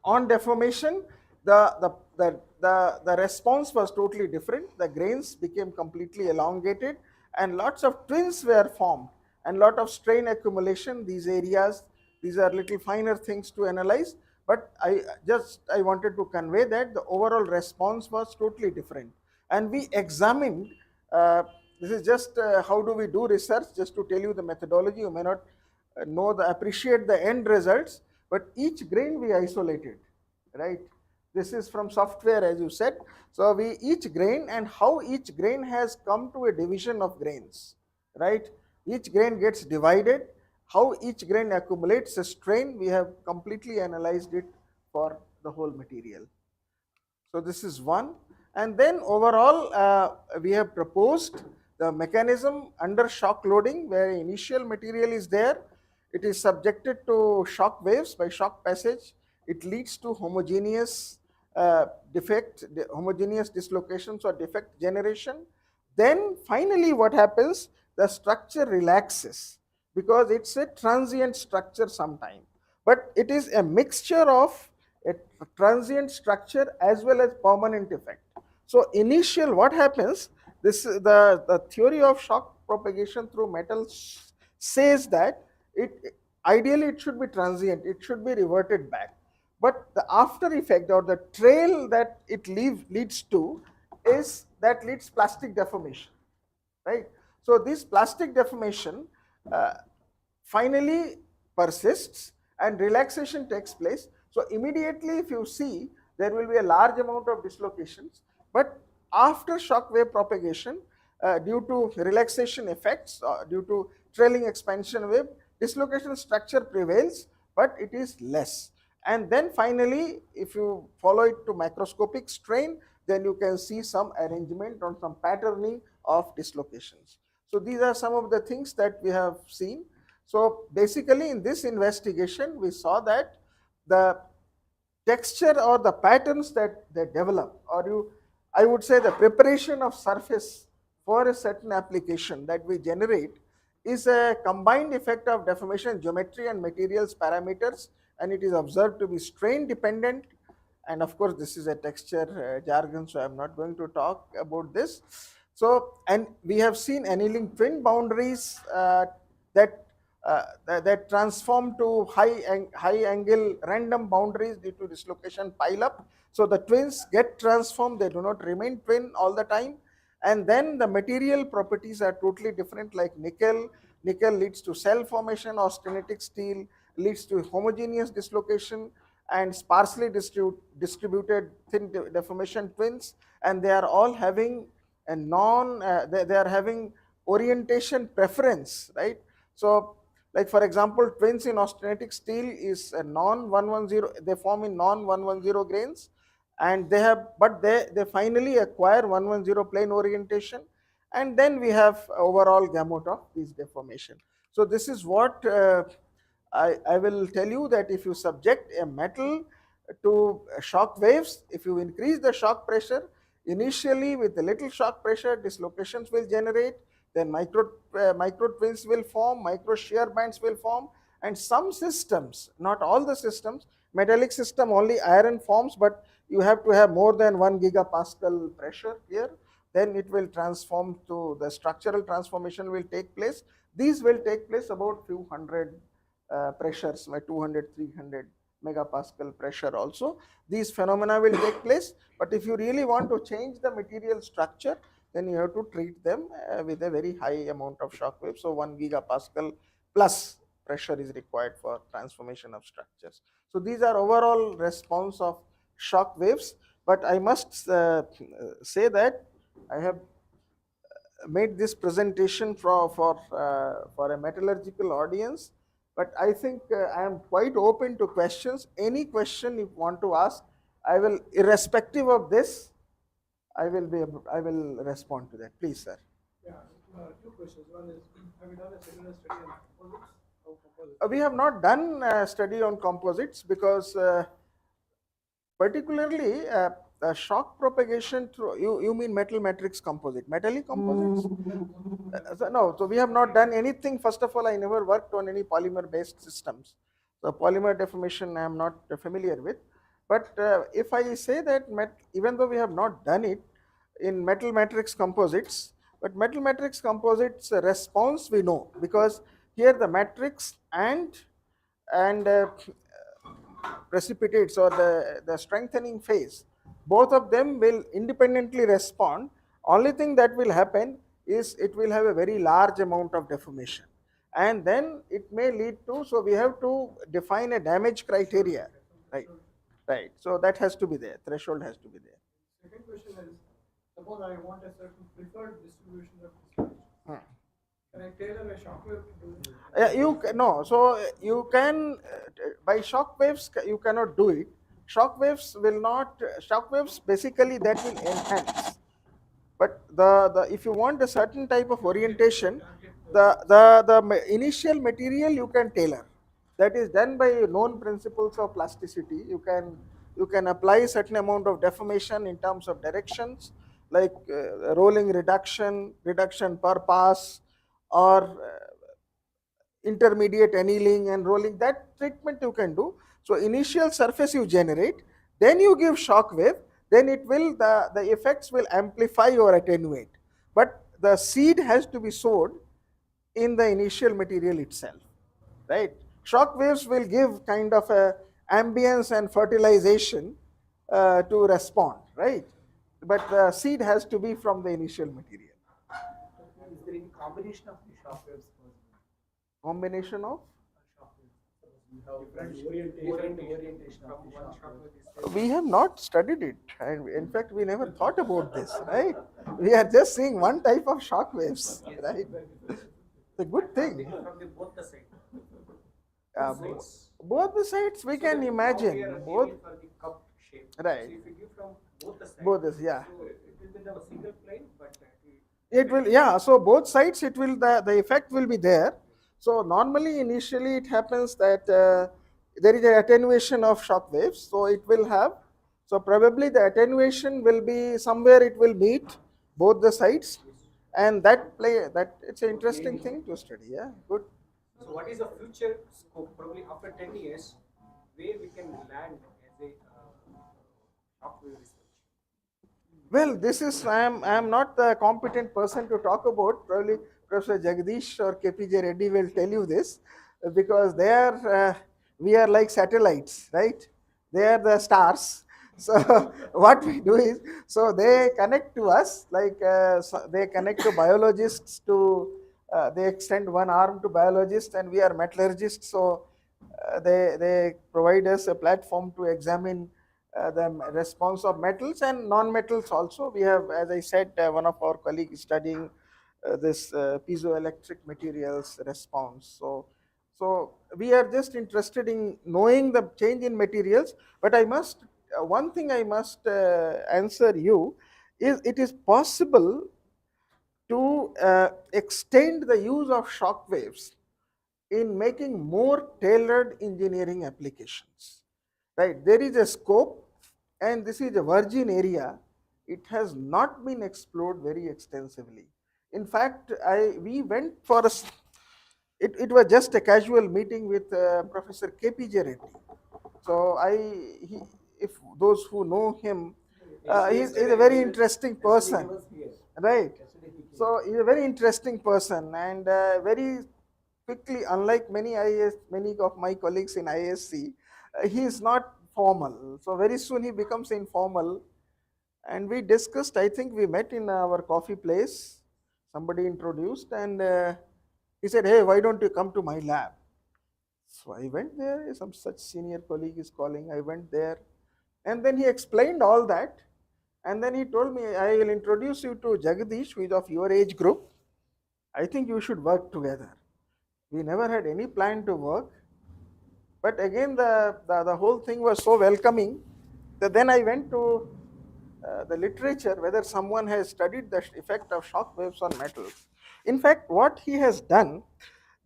On deformation, the response was totally different. The grains became completely elongated and lots of twins were formed and lot of strain accumulation. These areas, these are little finer things to analyze, but I wanted to convey that the overall response was totally different. And we examined, this is just how do we do research, just to tell you the methodology. You may not appreciate the end results, but each grain we isolated, right? This is from software, as you said. So we each grain and how each grain has come to a division of grains, right? Each grain gets divided, how each grain accumulates a strain, we have completely analyzed it for the whole material. So this is one. And then overall, we have proposed the mechanism under shock loading, where initial material is there. It is subjected to shock waves by shock passage. It leads to homogeneous homogeneous dislocations or defect generation. Then finally what happens, the structure relaxes because it's a transient structure sometime. But it is a mixture of a transient structure as well as permanent effect. So initial, what happens, the theory of shock propagation through metals says that ideally it should be transient, it should be reverted back. But the after effect or the trail that it leads to is that leads plastic deformation, right? So this plastic deformation uh, finally persists and relaxation takes place. So immediately if you see, there will be a large amount of dislocations, but after shock wave propagation, due to relaxation effects, due to trailing expansion wave, dislocation structure prevails, but it is less. And then finally, if you follow it to macroscopic strain, then you can see some arrangement or some patterning of dislocations. So these are some of the things that we have seen. So basically in this investigation, we saw that the texture or the patterns that they develop, or I would say the preparation of surface for a certain application that we generate is a combined effect of deformation, geometry and materials parameters, and it is observed to be strain dependent. And of course, this is a texture jargon, so I'm not going to talk about this. So, and we have seen annealing twin boundaries that that transform to high angle random boundaries due to dislocation pile up. So the twins get transformed, they do not remain twin all the time. And then the material properties are totally different, like nickel. Nickel leads to cell formation, austenitic steel leads to homogeneous dislocation, and sparsely distributed thin deformation twins, and they are all having a they are having orientation preference, right? So like for example, twins in austenitic steel is a non 110, they form in non 110 grains, and they finally acquire 110 plane orientation, and then we have overall gamut of these deformation. So this is what I will tell you, that if you subject a metal to shock waves, if you increase the shock pressure, initially with a little shock pressure, dislocations will generate, then micro twins will form, micro shear bands will form, and some systems, not all the systems, metallic system only iron forms, but you have to have more than 1 gigapascal pressure here, then it will transform to the structural transformation will take place. These will take place about few hundred pressures, by 200, 300 megapascal pressure also. These phenomena will take place, but if you really want to change the material structure, then you have to treat them with a very high amount of shock wave. So 1 gigapascal plus pressure is required for transformation of structures. So these are overall response of shock waves, but I must say that I have made this presentation for a metallurgical audience, but I think I am quite open to questions. Any question you want to ask, I will, irrespective of this, I will respond to that. Please, sir. Yeah, two questions. One is, have you done a similar study on composites? How composites? We have not done a study on composites because particularly the shock propagation through, you mean metal matrix composite, metallic composites? No, so we have not done anything. First of all, I never worked on any polymer based systems. So polymer deformation I am not familiar with. But if I say that even though we have not done it in metal matrix composites, but metal matrix composites response we know, because here the matrix and precipitates, or the strengthening phase, both of them will independently respond. Only thing that will happen is it will have a very large amount of deformation, and then it may lead to, so we have to define a damage criteria, right? Right, so that has to be there, threshold has to be there. Second question is, suppose I want a certain preferred distribution of distribution. Can I tailor a shockwave to do it? No, so you can by shock waves you cannot do it. Shock waves will not, shock waves basically that will enhance. But the if you want a certain type of orientation, the initial material you can tailor. That is done by known principles of plasticity. You can apply certain amount of deformation in terms of directions, like rolling reduction per pass, or intermediate annealing and rolling. That treatment you can do. So initial surface you generate, then you give shock wave, then it will, the effects will amplify or attenuate. But the seed has to be sowed in the initial material itself, right? Shock waves will give kind of a ambience and fertilization to respond, right? But the seed has to be from the initial material. Is there any combination of the shockwaves? Combination of? We have not studied it, and in fact we never thought about this, right? We are just seeing one type of shock waves, right? The good thing. Both the sides we can imagine, both, right? Both this, yeah. It will, yeah, so both sides it will, the effect will be there. So normally initially it happens that there is an attenuation of shock waves, so it will have, so probably the attenuation will be somewhere, it will meet both the sides, and that it's an interesting thing to study. Yeah, good. So what is the future scope, probably after 10 years, where we can land as a shockwave research? Well, this is, I am not the competent person to talk about. Probably Professor Jagdish or KPJ Reddy will tell you this, because they are, we are like satellites, right? They are the stars. So what we do is, so they connect to us, like so they connect to biologists, to they extend one arm to biologists, and we are metallurgists. So they provide us a platform to examine the response of metals and non-metals also. We have, as I said, one of our colleagues is studying this piezoelectric materials response. So we are just interested in knowing the change in materials. But I must, one thing I must answer you is, it is possible to extend the use of shock waves in making more tailored engineering applications, right? There is a scope, and this is a virgin area. It has not been explored very extensively. In fact, we went for it was just a casual meeting with Professor KPJ Reddy. So if those who know him, he's a very interesting person, right? So he's a very interesting person, and very quickly, unlike many of my colleagues in ISC, he is not formal. So very soon he becomes informal, and we discussed. I think we met in our coffee place. Somebody introduced, and he said, "Hey, why don't you come to my lab?" So I went there. Some such senior colleague is calling. I went there, and then he explained all that, and then he told me, "I will introduce you to Jagdish, who is of your age group. I think you should work together." We never had any plan to work, but again the whole thing was so welcoming that then I went to the literature, whether someone has studied the effect of shock waves on metals. In fact, what he has done,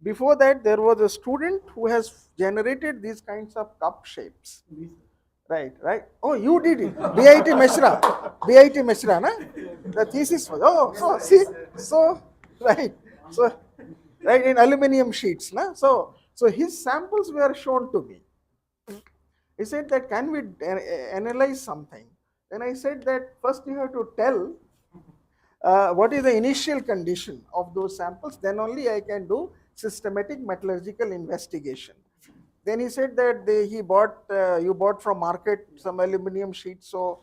Before that, there was a student who has generated these kinds of cup shapes. Right, right. Oh, you did it. BIT Mishra. BIT Mishra, na? The thesis was, oh, so see, so, right. So, right, in aluminum sheets, na? So his samples were shown to me. He said that, can we analyze something? Then I said that first you have to tell what is the initial condition of those samples, then only I can do systematic metallurgical investigation. Then he said that you bought from market some aluminum sheets, so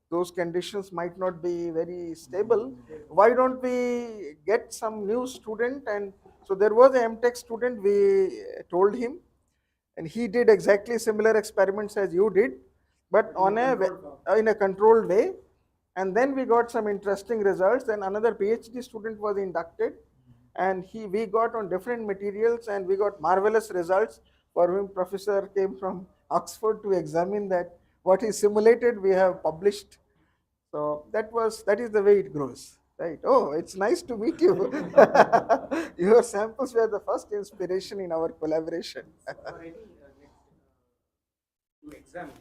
those conditions might not be very stable. Why don't we get some new student? And so there was a MTech student, we told him, and he did exactly similar experiments as you did, but on in a controlled way. And then we got some interesting results. Then another PhD student was inducted, and we got on different materials, and we got marvelous results. For whom professor came from Oxford to examine that what he simulated we have published. So that is the way it grows, right? Oh, it's nice to meet you. Your samples were the first inspiration in our collaboration. To examine,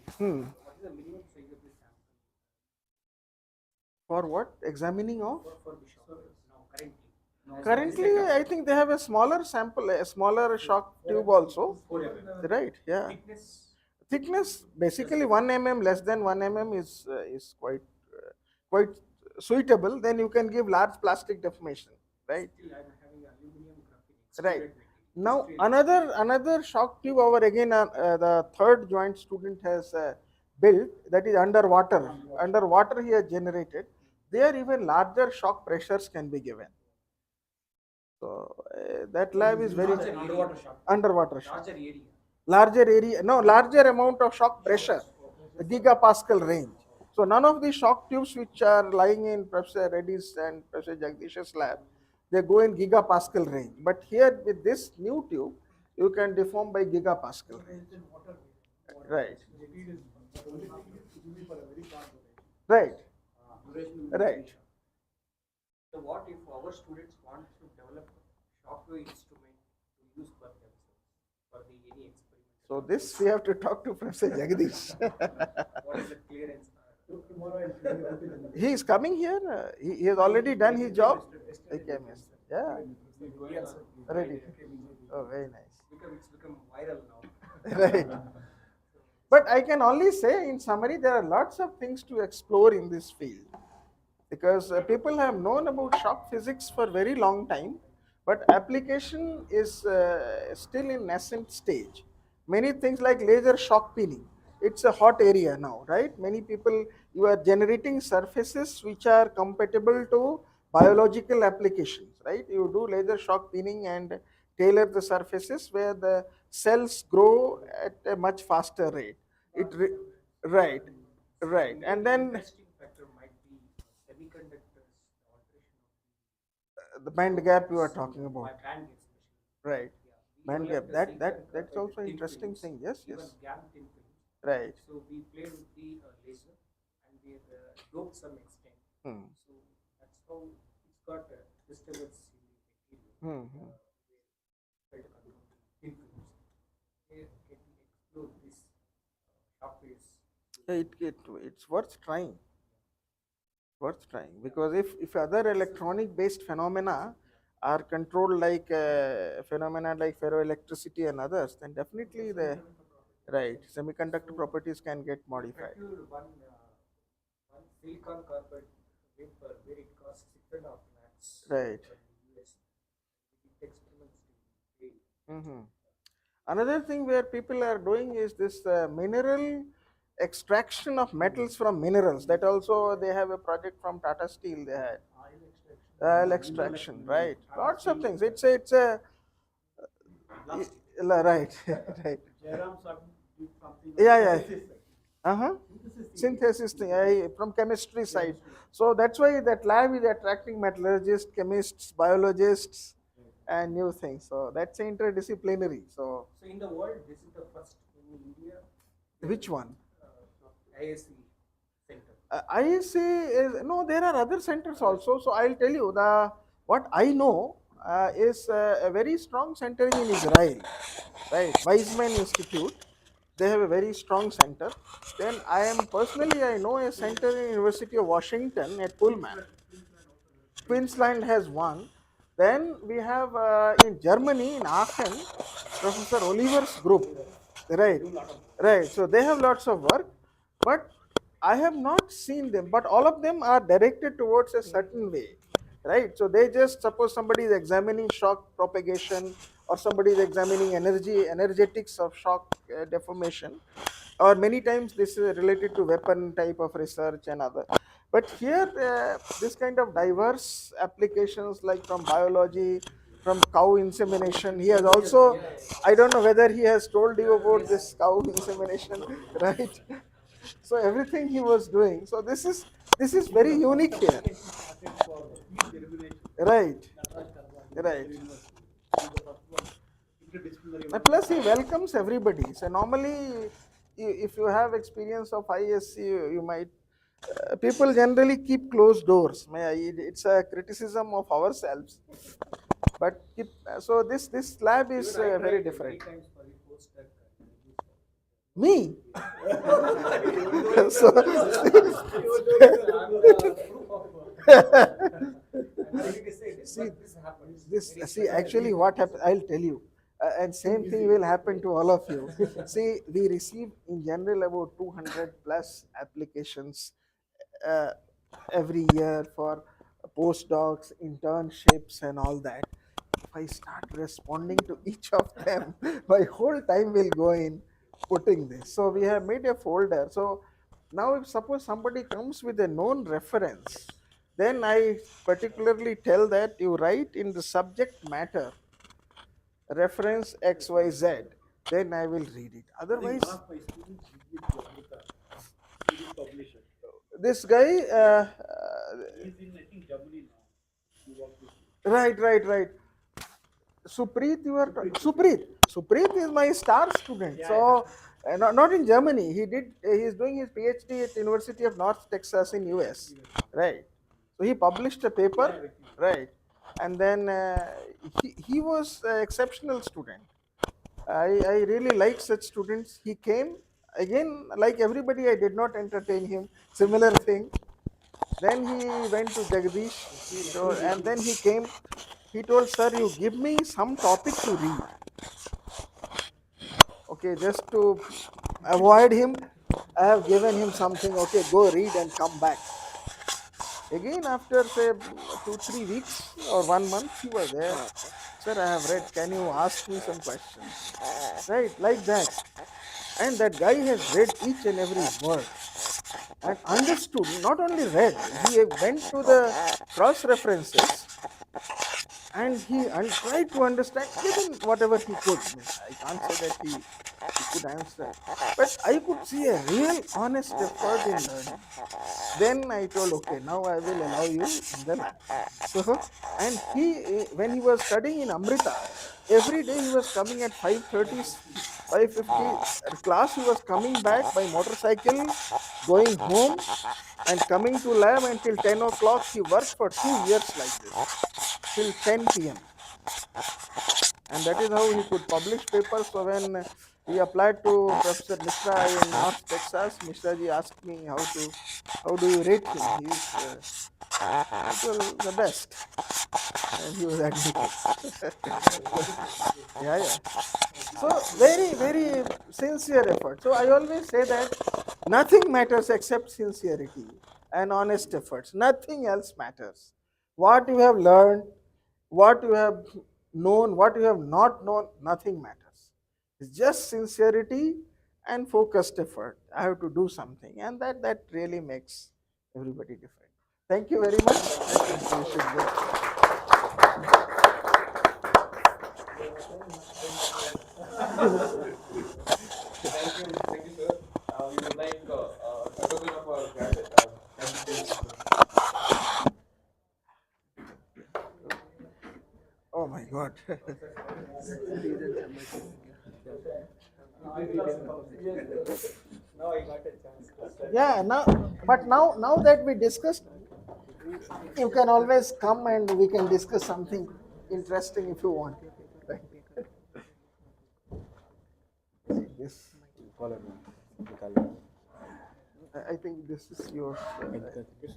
what is the minimum size of the sample For what? Examining of? for the shock now currently? Currently, I think they have a smaller sample, a smaller shock tube also. 4 mm. Right, yeah. Thickness? Thickness, basically 1 mm, less than 1 mm is quite suitable. Then you can give large plastic deformation, right? Still, I'm having aluminum graphene. Right. Extruded Now material. another shock tube over again the third joint student has built, that is underwater. Underwater he has generated. There even larger shock pressures can be given. So that lab is very Larger underwater shock. underwater shock. Larger area. Larger area, no, larger amount of shock pressure, the gigapascal range. So none of the shock tubes which are lying in Professor Reddy's and Professor Jagdish's lab, they go in gigapascal range. But here with this new tube, you can deform by gigapascal range. Right. Right. Right. So what if our students want to develop shockwave instrument to use for themselves for the any experiment? So this we have to talk to Professor Jagdish. What is the clearance? He is coming here. He has already done his job. He came yesterday. Yeah. Ready. Oh, very nice. It's become viral now. Right. But I can only say in summary, there are lots of things to explore in this field, because people have known about shock physics for very long time, but application is still in nascent stage. Many things like laser shock peening, it's a hot area now, right? Many people, you are generating surfaces which are compatible to biological applications, right? You do laser shock peening and tailor the surfaces where the cells grow at a much faster rate. Right, right, and then Interesting factor might be semiconductors, the alteration the band gap you are talking of my about, band gap especially. right? Yeah, we Band gap, developed a that's silicon also carbide interesting thin thing. films, Yes, even yes, GaN thin films. right. So we played with the laser and we doped some extent. Hmm. So that's how it's got disturbance in the material. Hmm. Hmm. Felt control thin films. Here can we explore this shockwaves? Yeah, it's worth trying. Worth trying, because if other electronic based phenomena are controlled like phenomena like ferroelectricity and others, then definitely the right semiconductor properties can get modified. Procured one silicon carbide wafer where it costs 6.5 lakhs Right. from the US. We did experiments to fail. Hmm. Another thing where people are doing is this mineral extraction of metals from minerals. That also they have a project from Tata Steel. They had oil extraction, right? Lots of things. It's a right, right. Yeah, yeah. Uh-huh. Synthesis thing, from chemistry side. So that's why that lab is attracting metallurgists, chemists, biologists, and new things. So that's interdisciplinary. So So in the world, this is the first in India. which one? ISC center. ISA is no. There are other centers also. So I'll tell you what I know. is a very strong center in Israel, right? Weizmann Institute. They have a very strong center. Then I know a center in University of Washington at Pullman. Queensland has one. Then we have in Germany, in Aachen, Professor Oliver's group. Right, right. So they have lots of work, but I have not seen them. But all of them are directed towards a certain way, right? So they just suppose somebody is examining shock propagation, or somebody is examining energetics of shock deformation, or many times this is related to weapon type of research and other. But here, this kind of diverse applications, like from biology, from cow insemination, he has also, I don't know whether he has told you about this cow insemination, right? So everything he was doing. So this is very unique here, right? Right. And plus, he welcomes everybody. So normally, if you have experience of ISC, you might. People generally keep closed doors. It's a criticism of ourselves. But so this lab is very different. Me. So see actually what happened. I'll tell you. And same thing will happen to all of you. See, we receive in general about 200 plus applications uh, every year for postdocs, internships, and all that. If I start responding to each of them, my whole time will go in putting this. So we have made a folder. So now, if suppose somebody comes with a known reference, then I particularly tell that you write in the subject matter reference XYZ, then I will read it. Otherwise, this guy, right. Supreet, Supreet is my star student. So, not in Germany. He is doing his PhD at University of North Texas in US. Right. So he published a paper. Right. And then he was an exceptional student. I really like such students. He came again, like everybody. I did not entertain him. Similar thing. Then he went to Jagdish, so, and then he came. He told, "Sir, you give me some topic to read." Okay, just to avoid him, I have given him something. Okay, go read and come back. Again, after say 2-3 weeks or 1 month, he was there. Sir, I have read. Can you ask me some questions? Right, like that. And that guy has read each and every word and understood. Not only read, he went to the cross references and he tried to understand within whatever he could. I can't say that he could answer, but I could see a real honest effort in learning. Then I told, okay, now I will allow you in the lab. So, and when he was studying in Amrita, every day he was coming at 5:30, 5:50 class. He was coming back by motorcycle, going home, and coming to lab until 10 o'clock. He worked for 2 years like this, till 10 p.m. And that is how he could publish papers. So when he applied to Professor Mishra in North Texas, Mishra ji asked me how do you rate him? He's the best, and he was admitted. Yeah. So very sincere effort. So I always say that nothing matters except sincerity and honest efforts. Nothing else matters. What you have learned, what you have known, what you have not known, nothing matters. It's just sincerity and focused effort. I have to do something, and that really makes everybody different. Thank you very much. I think we should go. Thank you, sir. We would like a token of our gratitude. Oh my God. Now I got a chance. Yeah, now that we discussed, you can always come and we can discuss something interesting if you want. See this. Follow me. I think this is yours.